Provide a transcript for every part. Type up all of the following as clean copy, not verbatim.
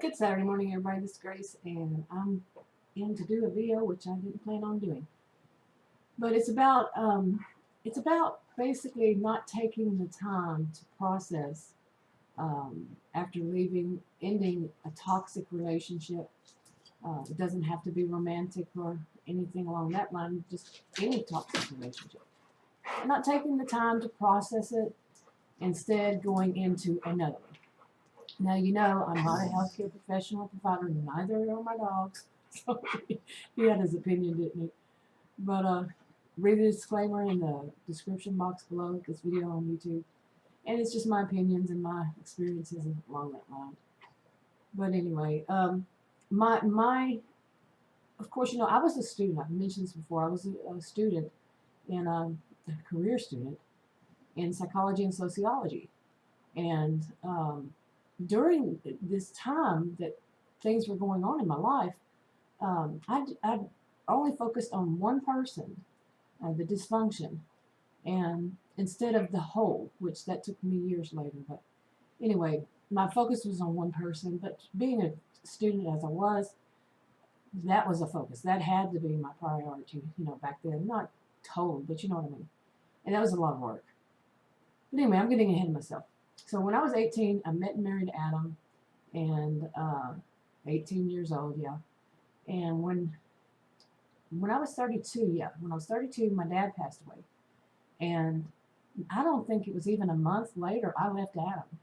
Good Saturday morning, everybody. This is Grace, and I'm in to do a video which I didn't plan on doing. But it's about basically not taking the time to process after ending a toxic relationship. It doesn't have to be romantic or anything along that line. Just any toxic relationship. Not taking the time to process it, instead going into another one. Now, you know, I'm not a healthcare professional provider, neither are my dogs. So he had his opinion, didn't he? But read the disclaimer in the description box below this video on YouTube. And it's just my opinions and my experiences along that line. But anyway, of course, you know, I was a student. I've mentioned this before. I was a student a career student in psychology and sociology. And during this time that things were going on in my life, I only focused on one person, the dysfunction, and instead of the whole, which that took me years later. But anyway, my focus was on one person. But being a student as I was, that was a focus. That had to be my priority, you know, back then. Not total, but you know what I mean. And that was a lot of work. But anyway, I'm getting ahead of myself. So when I was 18, I met and married Adam, and 18 years old, yeah. And when I was 32, yeah, when I was 32, my dad passed away. And I don't think it was even a month later I left Adam.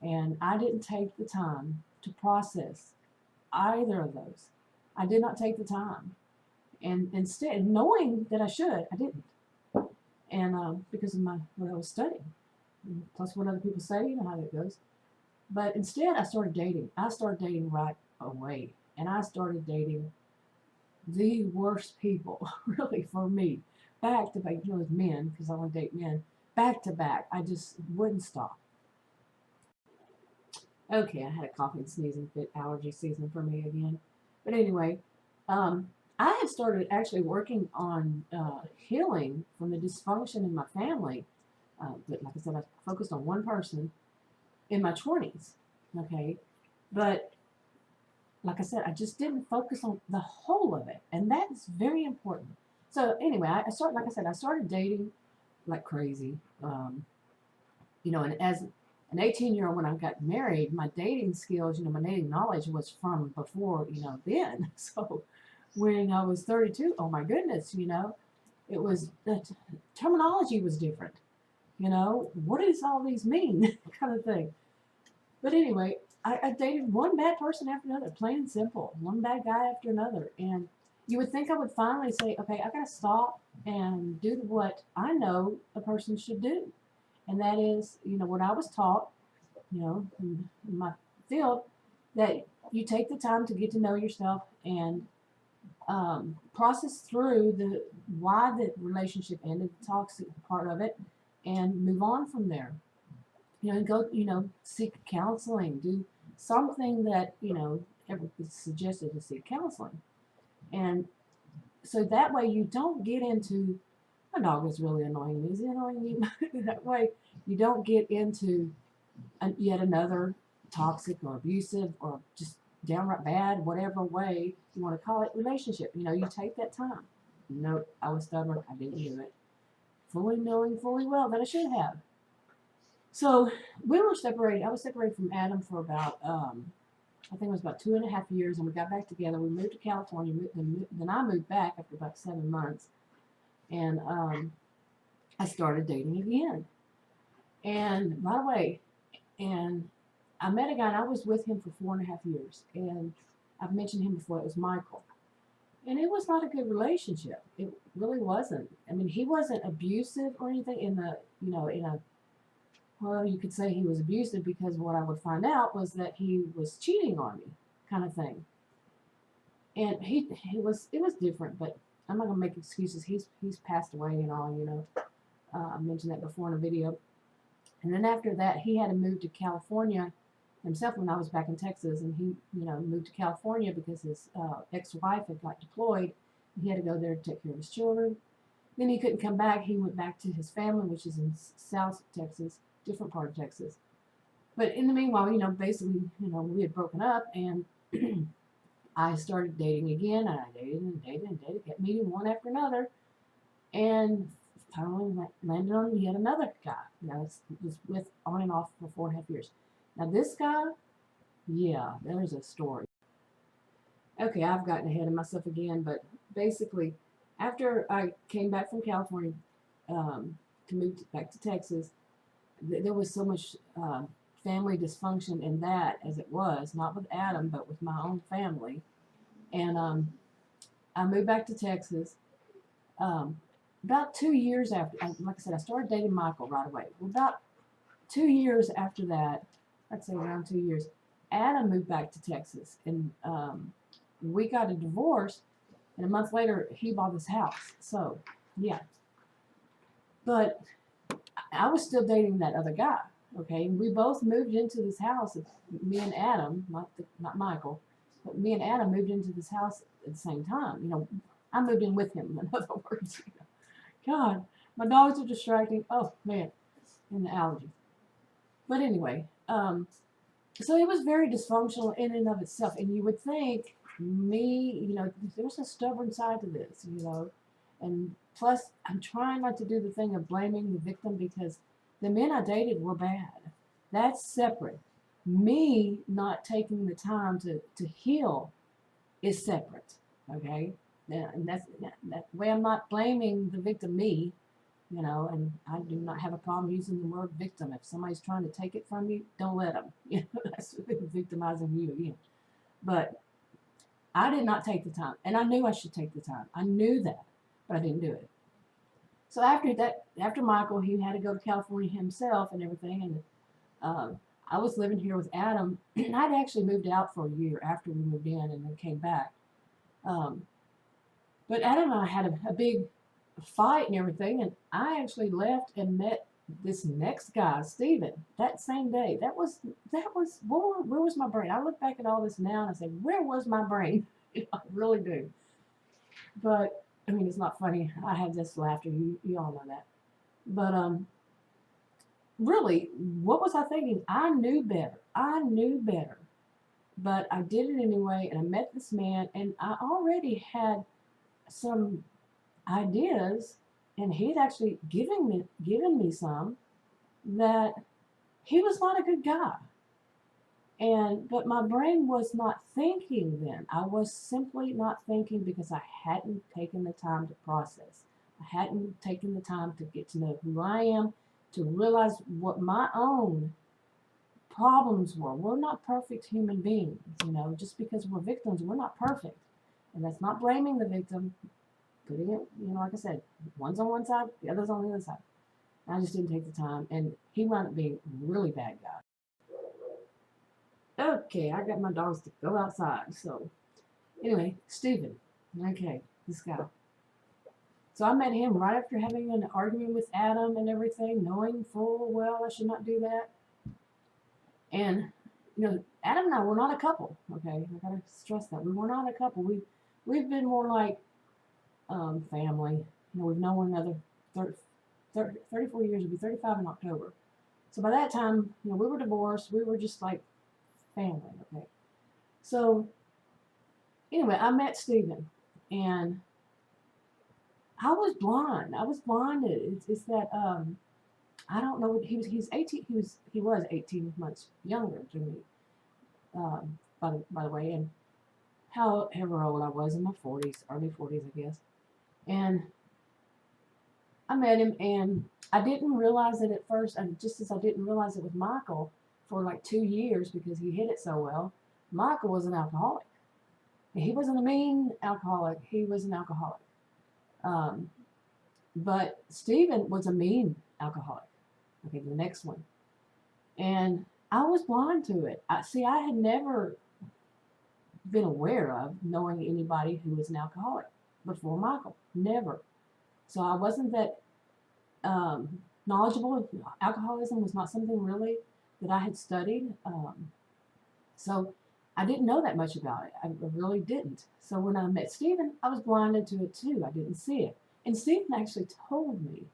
And I didn't take the time to process either of those. I did not take the time. And instead, knowing that I should, I didn't. And because of what I was studying, plus what other people say, you know how that goes. But instead, I started dating. I started dating right away, and I started dating the worst people, really, for me. Back to back, you know, with men, because I want to date men. Back to back, I just wouldn't stop. Okay, I had a coughing, sneezing fit, allergy season for me again. But anyway, I had started actually working on healing from the dysfunction in my family. But like I said, I focused on one person in my 20s. Okay, but like I said, I just didn't focus on the whole of it, and that is very important. So anyway, I started, like I said, I started dating like crazy. You know, and as an 18-year-old, when I got married, my dating skills, you know, my dating knowledge was from before, you know, then. So when I was 32, oh my goodness, you know, it was the terminology was different. You know, what does all these mean? Kind of thing. But anyway, I dated one bad person after another, plain and simple. One bad guy after another. And you would think I would finally say, okay, I got to stop and do what I know a person should do. And that is, you know, what I was taught, you know, in my field, that you take the time to get to know yourself and process through why the relationship ended, the toxic part of it, and move on from there. You know, go, you know, seek counseling, do something that, you know, it's suggested to seek counseling. And so that way you don't get into, my dog is really annoying me. Is he annoying you? That way you don't get into yet another toxic or abusive or just downright bad, whatever way you want to call it, relationship. You know, you take that time. Nope, I was stubborn. I didn't do it. Fully knowing fully well that I should have. So we were separated. I was separated from Adam for about, I think it was about 2.5 years, and we got back together. We moved to California. Then I moved back after about 7 months, and I started dating again. And right away, and I met a guy, and I was with him for 4.5 years. And I've mentioned him before. It was Michael. And it was not a good relationship. It really wasn't. I mean, he wasn't abusive or anything you know, well, you could say he was abusive, because what I would find out was that he was cheating on me, kind of thing. And it was different, but I'm not gonna make excuses. He's passed away and all, you know. I mentioned that before in a video. And then after that, he had to move to California himself when I was back in Texas, and he, you know, moved to California because his ex-wife had got deployed. He had to go there to take care of his children. Then he couldn't come back. He went back to his family, which is in South Texas, different part of Texas. But in the meanwhile, basically, we had broken up, and I started dating again, and I dated and dated and dated, kept meeting one after another, and finally landed on yet another guy. Was with on and off for 4.5 years. Now this guy, yeah, there's a story. Okay, I've gotten ahead of myself again, but basically, after I came back from California to move back to Texas, there was so much family dysfunction in that as it was, not with Adam, but with my own family. And I moved back to Texas. Um, about 2 years after, like I said, I started dating Michael right away. Well, about 2 years after that, I'd say around 2 years, Adam moved back to Texas, and we got a divorce. And a month later, he bought this house. So, yeah. But I was still dating that other guy. Okay, we both moved into this house. Me and Adam, not Michael, but me and Adam moved into this house at the same time. I moved in with him. In other words, God, my dogs are distracting. Oh man, and the allergies. But anyway, so it was very dysfunctional in and of itself. And you would think there's a stubborn side to this, and plus I'm trying not to do the thing of blaming the victim, because the men I dated were bad. That's separate. Me not taking the time to heal is separate. Okay? And that's that way. I'm not blaming the victim, me, and I do not have a problem using the word victim. If somebody's trying to take it from you, don't let them. That's victimizing you again. But I did not take the time, and I knew I should take the time. I knew that, but I didn't do it. So after Michael, he had to go to California himself and everything, and I was living here with Adam. I'd actually moved out for a year after we moved in, and then came back. Um, but Adam and I had a big fight and everything, and I actually left and met this next guy, Steven, that same day. That was where was my brain? I look back at all this now and I say, where was my brain? I really do. But I mean, it's not funny. I have this laughter. You all know that. But really, what was I thinking? I knew better. I knew better. But I did it anyway, and I met this man, and I already had some ideas, and he'd actually given me some, that he was not a good guy. But my brain was not thinking then. I was simply not thinking because I hadn't taken the time to process. I hadn't taken the time to get to know who I am, to realize what my own problems were. We're not perfect human beings, just because we're victims, we're not perfect. And that's not blaming the victim, putting it, like I said, one's on one side, the other's on the other side. I just didn't take the time, and he wound up being a really bad guy. Okay, I got my dogs to go outside. So, anyway, Stephen. Okay, this guy. So I met him right after having an argument with Adam and everything, knowing full well I should not do that. And, Adam and I were not a couple. Okay, I gotta stress that. We were not a couple. We've been more like family. We've known one another 34 years. It'll be 35 in October. So by that time, we were divorced. We were just like family. Okay. So anyway, I met Stephen, and I was blind. I was blinded. It's that I don't know. He's 18. He was 18 months younger than me. By the way, and however old I was, in my 40s, early 40s, I guess. And I met him, and I didn't realize it at first, and just as I didn't realize it with Michael for like 2 years because he hid it so well. Michael was an alcoholic. He wasn't a mean alcoholic. He was an alcoholic. But Stephen was a mean alcoholic. Okay, the next one. And I was blind to it. I had never been aware of knowing anybody who was an alcoholic before Michael. Never. So I wasn't that knowledgeable. Alcoholism was not something really that I had studied. So I didn't know that much about it. I really didn't. So when I met Stephen, I was blinded to it too. I didn't see it. And Stephen actually told me.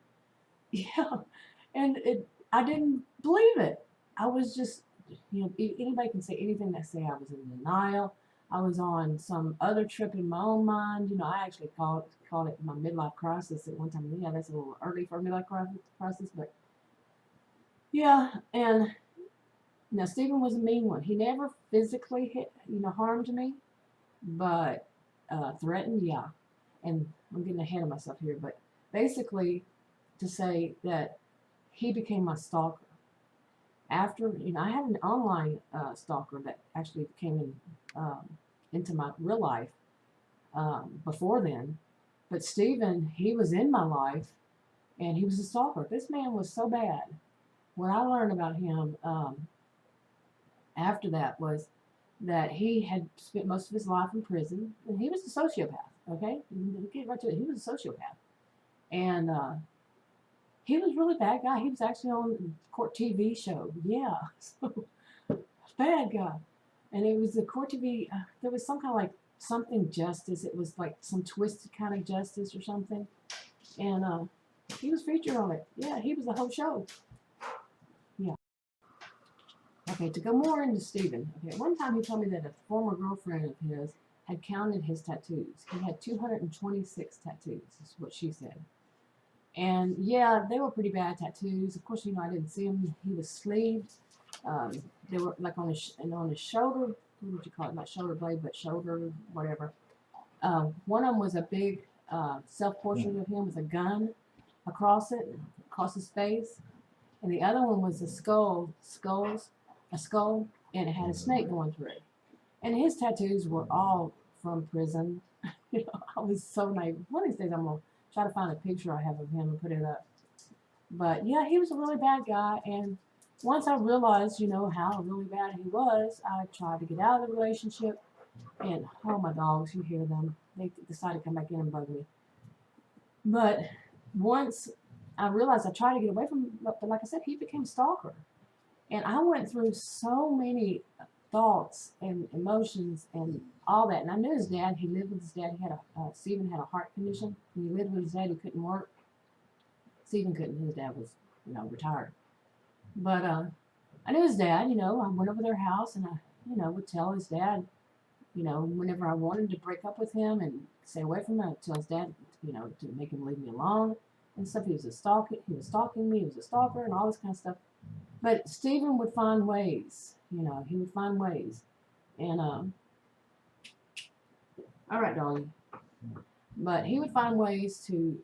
Yeah. And I didn't believe it. I was just anybody can say anything. That say I was in denial. I was on some other trip in my own mind. I actually called it my midlife crisis at one time. Yeah, that's a little early for a midlife crisis, but yeah. And now Stephen was a mean one. He never physically harmed me, but threatened, yeah. And I'm getting ahead of myself here, but basically to say that he became my stalker. After, I had an online stalker that actually came into my real life before then. But Stephen, he was in my life, and he was a stalker. This man was so bad. What I learned about him after that was that he had spent most of his life in prison, and he was a sociopath. Okay, get right to it. He was a sociopath, and he was a really bad guy. He was actually on a court TV show. Yeah, so bad guy. And it was the court TV. There was some kind of like something justice. It was like some twisted kind of justice or something. And he was featured on it. Yeah, he was the whole show. Yeah. Okay, to go more into Stephen. Okay, one time he told me that a former girlfriend of his had counted his tattoos. He had 226 tattoos, is what she said. And yeah, they were pretty bad tattoos. Of course, I didn't see him. He was sleeved. They were like on his shoulder. What would you call it? Not shoulder blade, but shoulder, whatever. One of them was a big self-portrait of him with a gun across his face. And the other one was a skull, and it had a snake going through it. And his tattoos were all from prison. I was so naive. One of these days I'm going to try to find a picture I have of him and put it up. But yeah, he was a really bad guy. And once I realized, how really bad he was, I tried to get out of the relationship. And oh, my dogs, you hear them. They decided to come back in and bug me. But once I realized, I tried to get away from him, but like I said, he became a stalker. And I went through so many thoughts and emotions and all that. And I knew his dad. He lived with his dad. Stephen had a heart condition. He lived with his dad. He couldn't work. Stephen couldn't. His dad was, retired. But I knew his dad. I went over their house and I, would tell his dad, whenever I wanted to break up with him and stay away from him, I'd tell his dad, to make him leave me alone and stuff. He was stalking me. He was a stalker and all this kind of stuff. But Stephen would find ways, he would find ways. And, all right, darling. But he would find ways to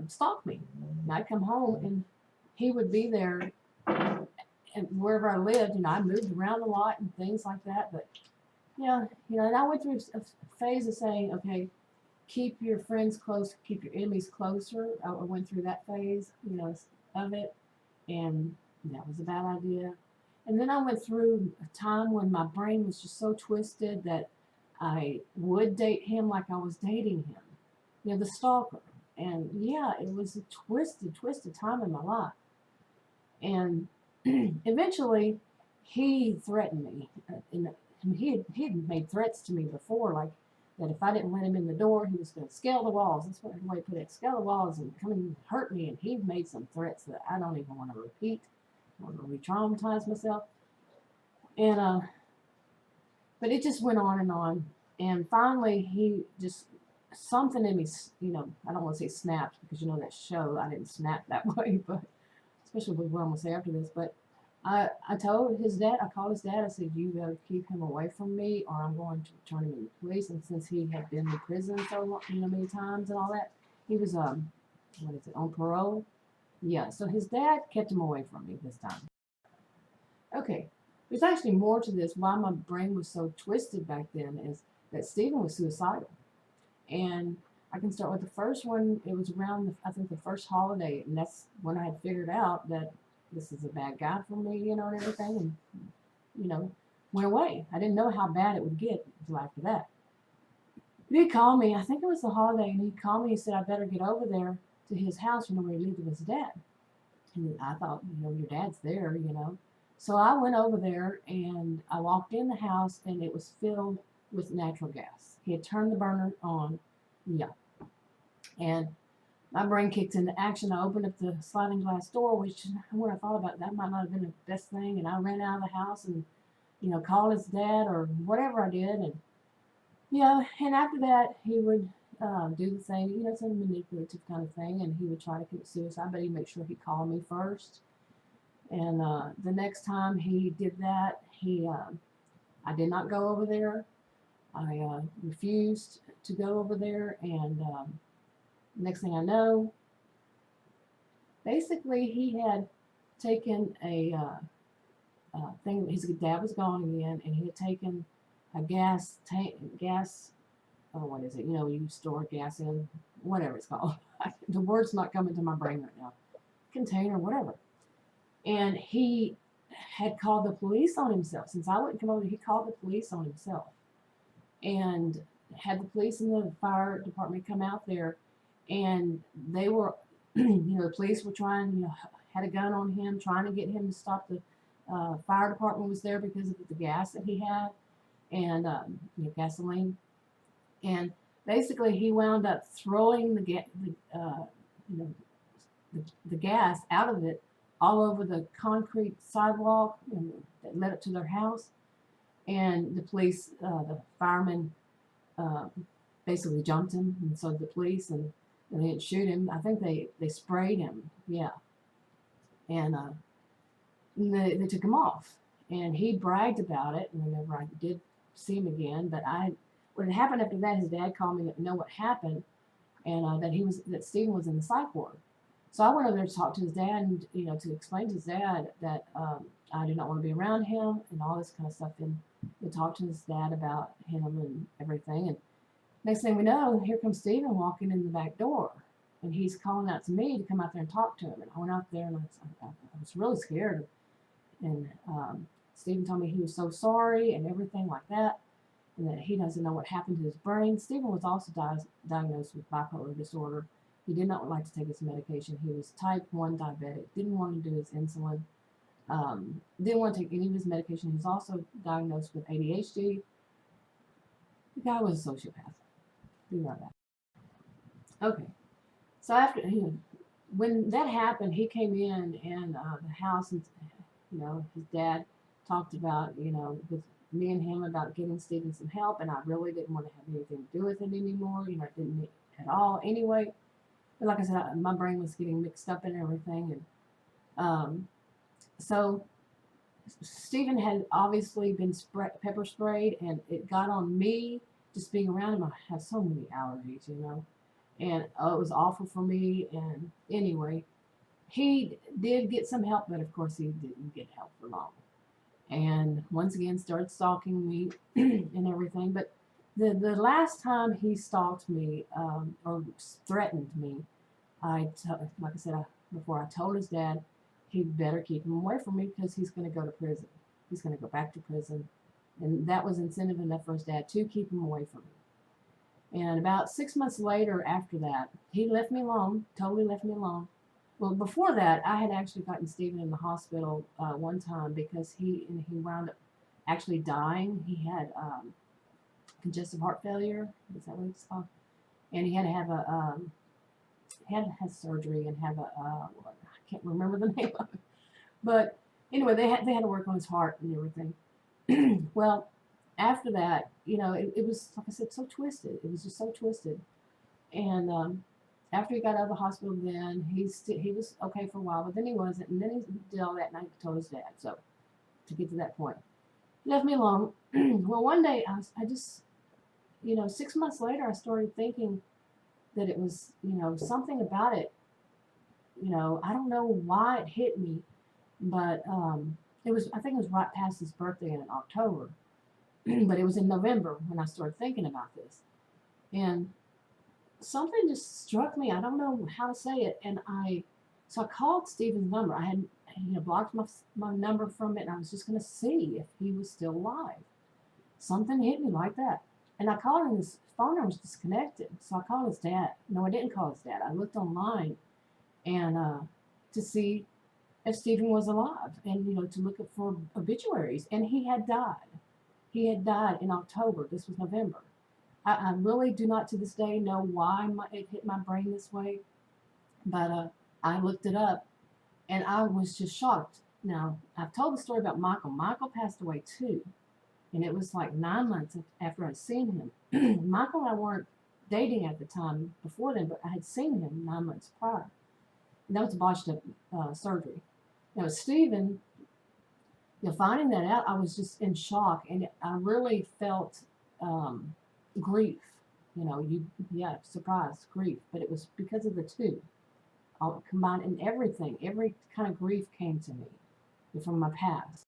stalk me. And I'd come home and he would be there. And wherever I lived, I moved around a lot and things like that. But, yeah, and I went through a phase of saying, okay, keep your friends close, keep your enemies closer. I went through that phase, of it. And that was a bad idea. And then I went through a time when my brain was just so twisted that I would date him like I was dating him, the stalker. And yeah, it was a twisted time in my life. And eventually, he threatened me. And he had made threats to me before, like that if I didn't let him in the door, he was going to scale the walls. That's what the way he put it, scale the walls and come and hurt me. And he made some threats that I don't even want to repeat. I don't want to re-traumatize myself. And but it just went on and on. And finally, he just, something in me, I don't want to say snapped, because that show, I didn't snap that way, but especially with what I'm going to say after this. But I told his dad, I called his dad, I said, you better keep him away from me or I'm going to turn him into the police. And since he had been in prison so long, many times and all that, he was, on parole. Yeah, so his dad kept him away from me this time. Okay, there's actually more to this. Why my brain was so twisted back then is that Stephen was suicidal. And I can start with the first one. It was around, I think, the first holiday, and that's when I had figured out that this is a bad guy for me, and everything, and, went away. I didn't know how bad it would get until after that. But he called me, I think it was the holiday, and he called me and said I better get over there to his house, where he lived with his dad. And I thought, your dad's there, So I went over there and I walked in the house and it was filled with natural gas. He had turned the burner on. Yeah. And my brain kicked into action. I opened up the sliding glass door, which when I thought about it, that might not have been the best thing. And I ran out of the house and, called his dad or whatever I did. And, and after that, he would do the same, some manipulative kind of thing. And he would try to commit suicide, but he'd make sure he called me first. And the next time he did that, I did not go over there. I refused to go over there. And next thing I know, basically he had taken a thing. His dad was gone again, and he had taken a gas tank, oh, what is it? You store gas in, whatever it's called. The word's not coming to my brain right now. Container, whatever. And he had called the police on himself. Since I wouldn't come over, he called the police on himself, and had the police and the fire department come out there, and they were, the police were trying, had a gun on him, trying to get him to stop. The fire department was there because of the gas that he had, and gasoline. And basically, he wound up throwing the gas out of it all over the concrete sidewalk that led up to their house. And the police, the firemen, basically jumped him, and so did the police, and they didn't shoot him. I think they sprayed him, yeah. And they took him off, and he bragged about it whenever I did see him again. But what had happened after that, his dad called me to know what happened, and that Stephen was in the psych ward. So I went over there to talk to his dad, and to explain to his dad that I did not want to be around him and all this kind of stuff, and to talk to his dad about him and everything. And next thing we know, here comes Stephen walking in the back door, and he's calling out to me to come out there and talk to him. And I went out there, and I was really scared. And Stephen told me he was so sorry and everything like that, and that he doesn't know what happened to his brain. Stephen was also diagnosed with bipolar disorder. He did not like to take his medication. He was type 1 diabetic, didn't want to do his insulin, didn't want to take any of his medication. He was also diagnosed with ADHD. The guy was a sociopath. Be right back. Okay, so after, when that happened, he came in and the house, and his dad talked about, with me and him about getting Stephen some help, and I really didn't want to have anything to do with it anymore. I didn't at all anyway. But like I said, my brain was getting mixed up in everything, and so Stephen had obviously been pepper sprayed, and it got on me just being around him. I have so many allergies, and it was awful for me. And anyway, he did get some help, but of course he didn't get help for long. And once again started stalking me and everything. But the last time he stalked me or threatened me, like I said before, I told his dad he'd better keep him away from me because he's going to go to prison. He's going to go back to prison. And that was incentive enough for his dad to keep him away from me. And about 6 months later after that, he left me alone, totally left me alone. Well, before that, I had actually gotten Stephen in the hospital one time because he wound up actually dying. He had congestive heart failure. Is that what it's called? And he had to have surgery and have I can't remember the name of it. But anyway, they had to work on his heart and everything. Well, after that, it was, like I said, so twisted. It was just so twisted. And after he got out of the hospital, then he was okay for a while, but then he wasn't. And then he did all that, and I told his dad. So to get to that point, he left me alone. Well, one day I just, 6 months later, I started thinking that it was, something about it. I don't know why it hit me, but I think it was right past his birthday in October, but it was in November when I started thinking about this, and something just struck me. I don't know how to say it, and so I called Stephen's number. I had blocked my number from it, and I was just going to see if he was still alive. Something hit me like that, and I called him. His phone number was disconnected, so I called his dad. No, I didn't call his dad. I looked online and to see if Stephen was alive, and to look for obituaries, and he had died. He had died in October. This was November. I really do not to this day know why it hit my brain this way, But I looked it up, and I was just shocked. Now, I've told the story about Michael. Michael passed away too, and it was like 9 months after I'd seen him. Michael and I weren't dating at the time before then, but I had seen him 9 months prior. And that was a botched up surgery. Now, Stephen, finding that out, I was just in shock, and I really felt grief. Surprise, grief, but it was because of the two all combined, and every kind of grief came to me from my past.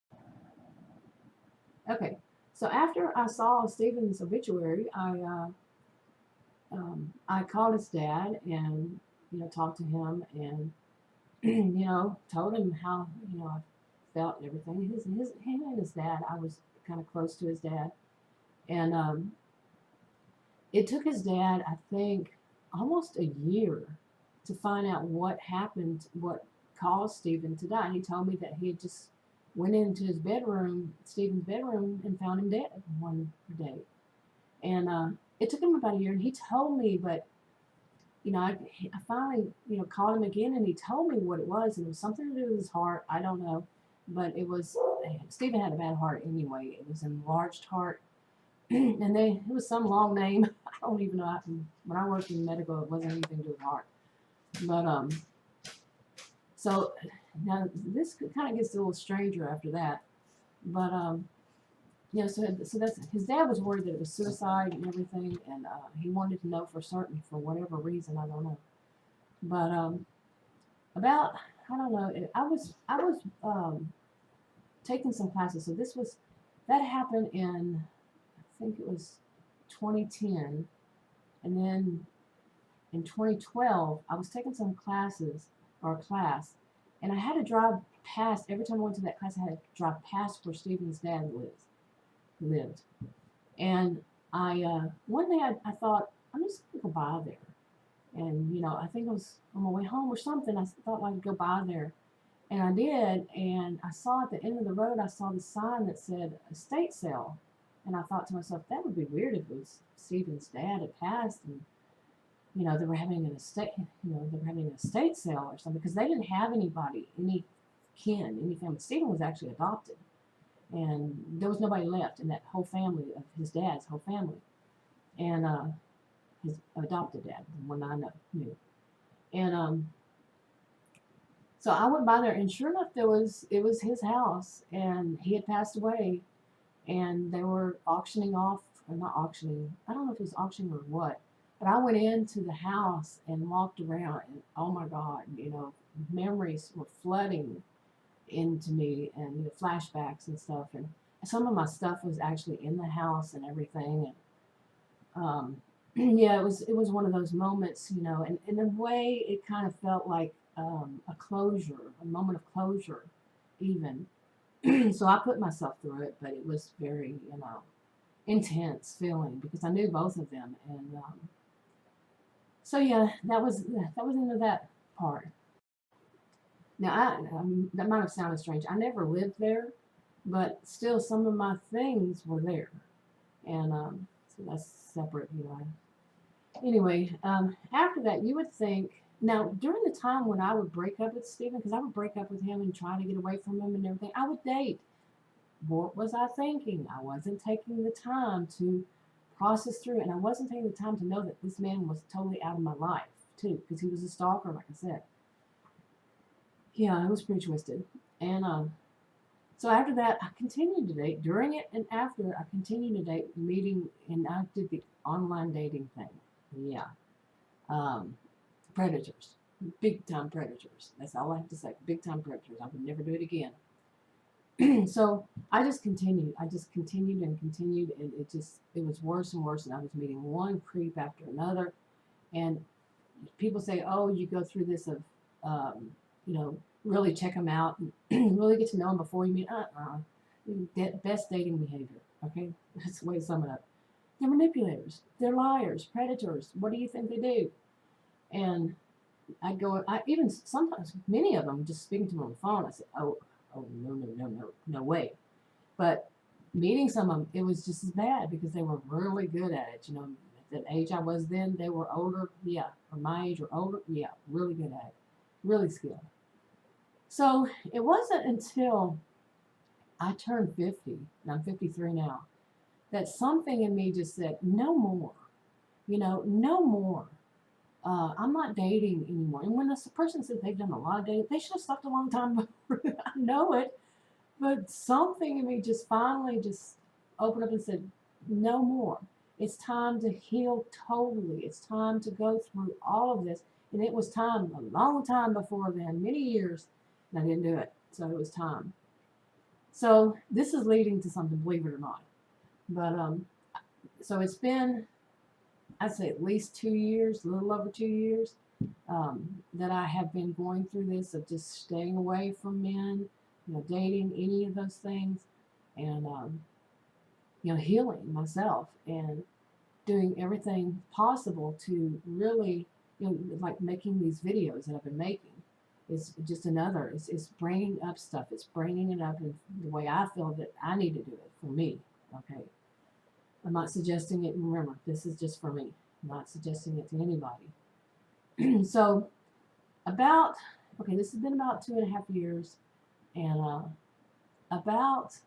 Okay, so after I saw Stephen's obituary, I called his dad and talked to him and told him how I felt and everything. Him and his dad, I was kind of close to his dad, and it took his dad, I think, almost a year to find out what happened, what caused Stephen to die. He told me that he had just went into his bedroom, Stephen's bedroom, and found him dead one day. And it took him about a year, and he told me, but I finally called him again, and he told me what it was, and it was something to do with his heart. I don't know, but it was Stephen had a bad heart anyway. It was an enlarged heart, and it was some long name. I don't even know. When I worked in medical, it wasn't anything to do with heart. But so now this kind of gets a little stranger after that. But so that's his dad was worried that it was suicide and everything, and he wanted to know for certain for whatever reason, I don't know. But about I don't know. I was taking some classes, so that happened in I think it was 2010, and then in 2012 I was taking some classes or a class, and I had to drive past every time I went to that class. I had to drive past where Stephen's dad lived. And I one day I thought I'm just gonna go by there, and I think I was on my way home or something. I thought I'd go by there, and I did. And I saw at the end of the road, I saw the sign that said estate sale, and I thought to myself, that would be weird if it was Stephen's dad had passed, and they were having an estate sale or something, because they didn't have anybody, any kin, any family. Stephen was actually adopted, and there was nobody left in that whole family of his dad's whole family, and his adopted dad, the one I knew. And so I went by there, and sure enough, it was his house, and he had passed away, and they were auctioning off, or not auctioning, I don't know if it was auctioning or what, but I went into the house and walked around, and oh my God, memories were flooding into me, and flashbacks and stuff, and some of my stuff was actually in the house and everything, and yeah, it was one of those moments, and in a way it kind of felt like a closure, a moment of closure, even. So I put myself through it, but it was very intense feeling, because I knew both of them, and so yeah, that was into that part. Now, that might have sounded strange. I never lived there, but still, some of my things were there, and so that's separate. Anyway, after that, you would think. Now, during the time when I would break up with Stephen, because I would break up with him and try to get away from him and everything, I would date. What was I thinking? I wasn't taking the time to process through, and I wasn't taking the time to know that this man was totally out of my life too, because he was a stalker, like I said. Yeah, it was pretty twisted. And so after that, I continued to date. During it and after, I continued to date, meeting, and I did the online dating thing. Yeah. Predators. Big time predators. That's all I have to say. Big time predators. I would never do it again. So I just continued. I just continued and continued, and it was worse and worse, and I was meeting one creep after another. And people say, oh, you go through this of, really check them out and really get to know them before you meet. Best dating behavior. Okay, that's the way to sum it up. They're manipulators. They're liars, predators. What do you think they do? And I even sometimes, many of them, just speaking to them on the phone, I said, oh, no way. But meeting some of them, it was just as bad, because they were really good at it. the age I was then, they were older, yeah, or my age or older, yeah, really good at it, really skilled. So it wasn't until I turned 50, and I'm 53 now, that something in me just said, no more, no more. I'm not dating anymore. And when this person said they've done a lot of dating, they should have stopped a long time before. I know it, but something in me just finally just opened up and said, no more. It's time to heal totally. It's time to go through all of this. And it was time, a long time before then, many years, and I didn't do it. So it was time. So this is leading to something, believe it or not. But so it's been, I'd say at least 2 years, a little over 2 years, that I have been going through this of just staying away from men, dating, any of those things, and healing myself and doing everything possible to really, like making these videos that I've been making. It's just another, it's bringing up stuff. It's bringing it up in the way I feel that I need to do it for me. Okay. I'm not suggesting it. Remember, this is just for me. I'm not suggesting it to anybody. So this has been about 2.5 years. And about,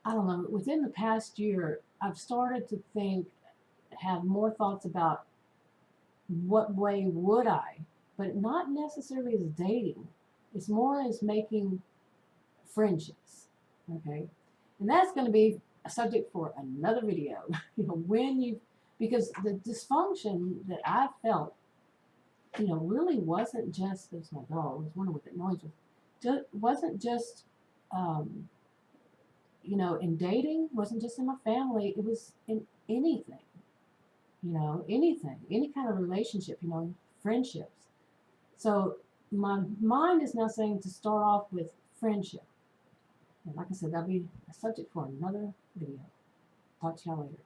I don't know, within the past year, I've started to have more thoughts about what way would I, but not necessarily as dating. It's more as making friendships, okay? And that's going to be a subject for another video. Because the dysfunction that I felt, really wasn't just, there's my dog, I was wondering what that noise was, wasn't just, in dating, wasn't just in my family, it was in anything, anything, any kind of relationship, friendships. So my mind is now saying to start off with friendship. And like I said, that'll be a subject for another video. Talk to y'all later.